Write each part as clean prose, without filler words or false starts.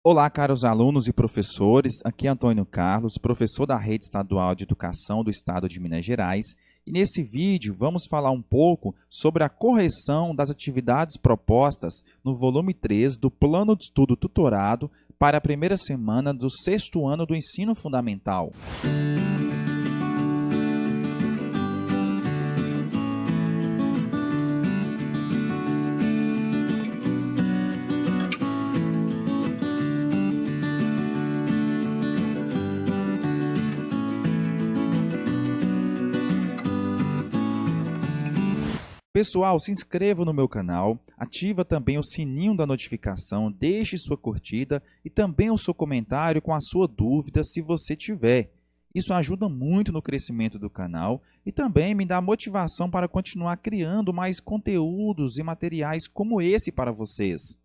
Olá, caros alunos e professores, aqui é Antônio Carlos, professor da Rede Estadual de Educação do Estado de Minas Gerais, e nesse vídeo vamos falar um pouco sobre a correção das atividades propostas no volume 3 do Plano de Estudo Tutorado para a primeira semana do 6º ano do Ensino Fundamental. Pessoal, se inscreva no meu canal, ativa também o sininho da notificação, deixe sua curtida e também o seu comentário com a sua dúvida se você tiver. Isso ajuda muito no crescimento do canal e também me dá motivação para continuar criando mais conteúdos e materiais como esse para vocês.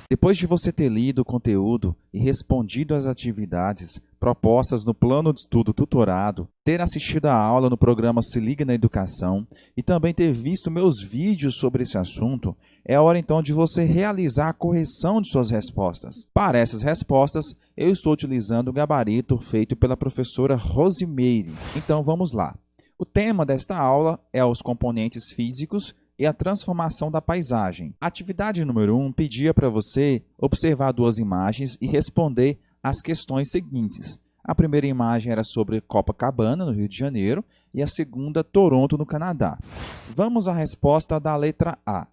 Depois de você ter lido o conteúdo e respondido às atividades propostas no plano de estudo tutorado, ter assistido a aula no programa Se Liga na Educação e também ter visto meus vídeos sobre esse assunto, é hora então de você realizar a correção de suas respostas. Para essas respostas, eu estou utilizando o gabarito feito pela professora Rosimeire. Então vamos lá. O tema desta aula é os componentes físicos e a transformação da paisagem. A atividade número 1 pedia para você observar duas imagens e responder as questões seguintes. A primeira imagem era sobre Copacabana, no Rio de Janeiro, e a segunda, Toronto, no Canadá. Vamos à resposta da letra A.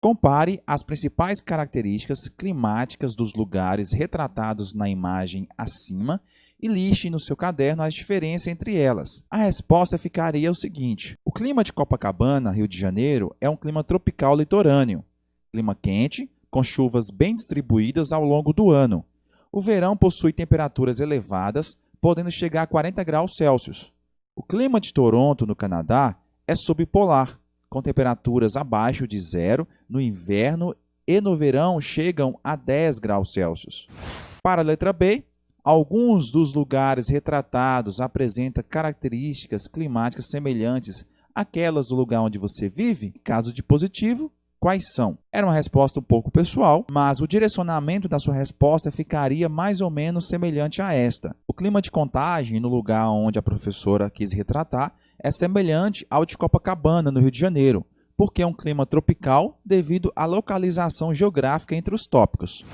Compare as principais características climáticas dos lugares retratados na imagem acima e liste no seu caderno as diferenças entre elas. A resposta ficaria o seguinte: o clima de Copacabana, Rio de Janeiro, é um clima tropical litorâneo. Clima quente, com chuvas bem distribuídas ao longo do ano. O verão possui temperaturas elevadas, podendo chegar a 40 graus Celsius. O clima de Toronto, no Canadá, é subpolar, com temperaturas abaixo de zero no inverno e no verão chegam a 10 graus Celsius. Para a letra B, alguns dos lugares retratados apresentam características climáticas semelhantes àquelas do lugar onde você vive. Caso de positivo, quais são? Era uma resposta um pouco pessoal, mas o direcionamento da sua resposta ficaria mais ou menos semelhante a esta. O clima de Contagem, no lugar onde a professora quis retratar, é semelhante ao de Copacabana, no Rio de Janeiro, porque é um clima tropical devido à localização geográfica entre os tópicos.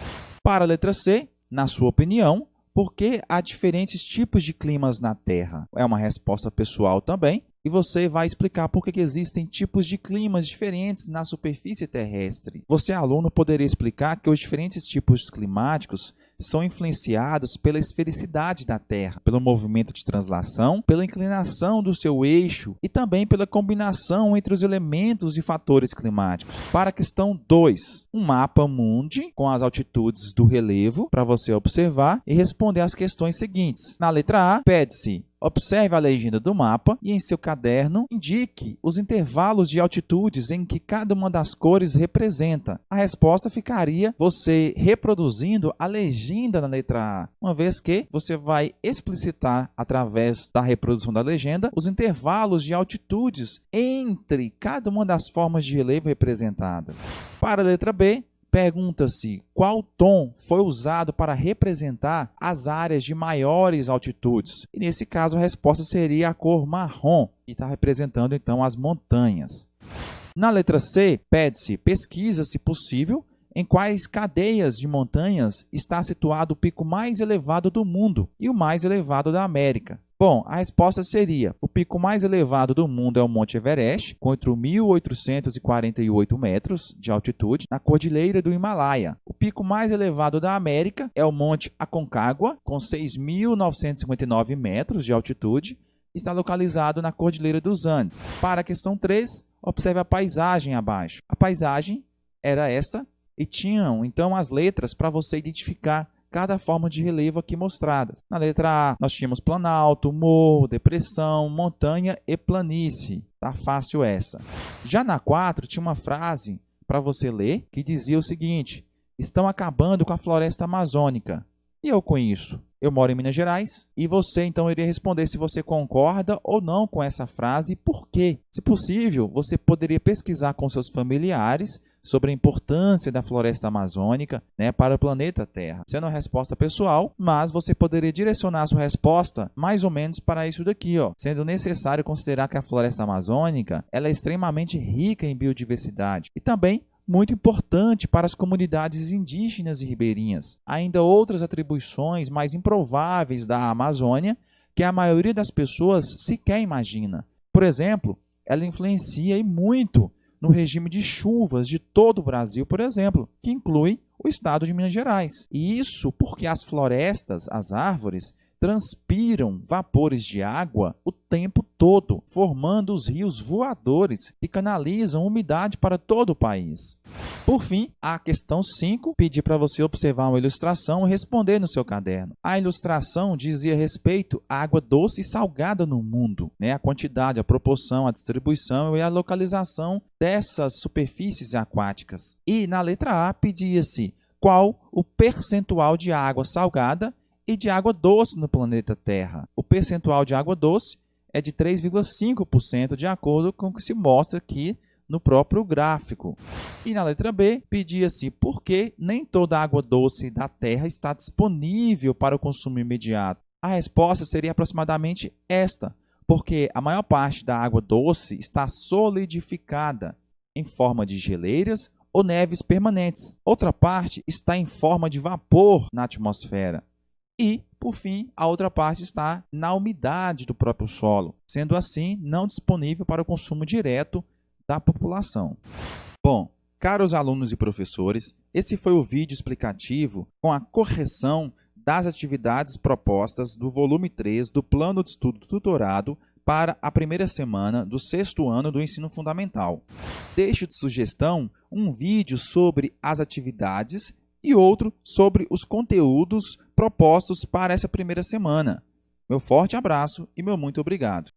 Para a letra C, na sua opinião, por que há diferentes tipos de climas na Terra? É uma resposta pessoal também, e você vai explicar por que existem tipos de climas diferentes na superfície terrestre. Você, aluno, poderia explicar que os diferentes tipos climáticos são influenciados pela esfericidade da Terra, pelo movimento de translação, pela inclinação do seu eixo e também pela combinação entre os elementos e fatores climáticos. Para a questão 2, um mapa mundi com as altitudes do relevo para você observar e responder às questões seguintes. Na letra A, pede-se: observe a legenda do mapa e, em seu caderno, indique os intervalos de altitudes em que cada uma das cores representa. A resposta ficaria você reproduzindo a legenda na letra A, uma vez que você vai explicitar, através da reprodução da legenda, os intervalos de altitudes entre cada uma das formas de relevo representadas. Para a letra B, pergunta-se qual tom foi usado para representar as áreas de maiores altitudes. E nesse caso a resposta seria a cor marrom, que está representando então as montanhas. Na letra C, pede-se pesquisa, se possível, em quais cadeias de montanhas está situado o pico mais elevado do mundo e o mais elevado da América. Bom, a resposta seria: o pico mais elevado do mundo é o Monte Everest, com 8.848 metros de altitude, na Cordilheira do Himalaia. O pico mais elevado da América é o Monte Aconcagua, com 6.959 metros de altitude, e está localizado na Cordilheira dos Andes. Para a questão 3, observe a paisagem abaixo. A paisagem era esta, e tinham então as letras para você identificar cada forma de relevo aqui mostradas. Na letra A, nós tínhamos planalto, morro, depressão, montanha e planície. Tá fácil essa. Já na 4, tinha uma frase para você ler que dizia o seguinte: estão acabando com a floresta amazônica. E eu com isso? Eu moro em Minas Gerais e você então iria responder se você concorda ou não com essa frase e por quê. Se possível, você poderia pesquisar com seus familiares sobre a importância da floresta amazônica, né, para o planeta Terra. Sendo uma resposta pessoal, mas você poderia direcionar a sua resposta mais ou menos para isso daqui, ó. Sendo necessário considerar que a floresta amazônica ela é extremamente rica em biodiversidade e também muito importante para as comunidades indígenas e ribeirinhas. Há ainda outras atribuições mais improváveis da Amazônia que a maioria das pessoas sequer imagina. Por exemplo, ela influencia e muito no regime de chuvas de todo o Brasil, por exemplo, que inclui o estado de Minas Gerais. E isso porque as florestas, as árvores, transpiram vapores de água o tempo todo, formando os rios voadores que canalizam umidade para todo o país. Por fim, a questão 5 pedi para você observar uma ilustração e responder no seu caderno. A ilustração dizia respeito à água doce e salgada no mundo, né? A quantidade, a proporção, a distribuição e a localização dessas superfícies aquáticas. E na letra A pedia-se qual o percentual de água salgada e de água doce no planeta Terra. O percentual de água doce é de 3,5%, de acordo com o que se mostra aqui no próprio gráfico. E na letra B, pedia-se por que nem toda a água doce da Terra está disponível para o consumo imediato. A resposta seria aproximadamente esta, porque a maior parte da água doce está solidificada em forma de geleiras ou neves permanentes. Outra parte está em forma de vapor na atmosfera. E, por fim, a outra parte está na umidade do próprio solo, sendo assim não disponível para o consumo direto da população. Bom, caros alunos e professores, esse foi o vídeo explicativo com a correção das atividades propostas do volume 3 do Plano de Estudo do Tutorado para a primeira semana do 6º ano do ensino fundamental. Deixo de sugestão um vídeo sobre as atividades e outro sobre os conteúdos propostos para essa primeira semana. Meu forte abraço e meu muito obrigado.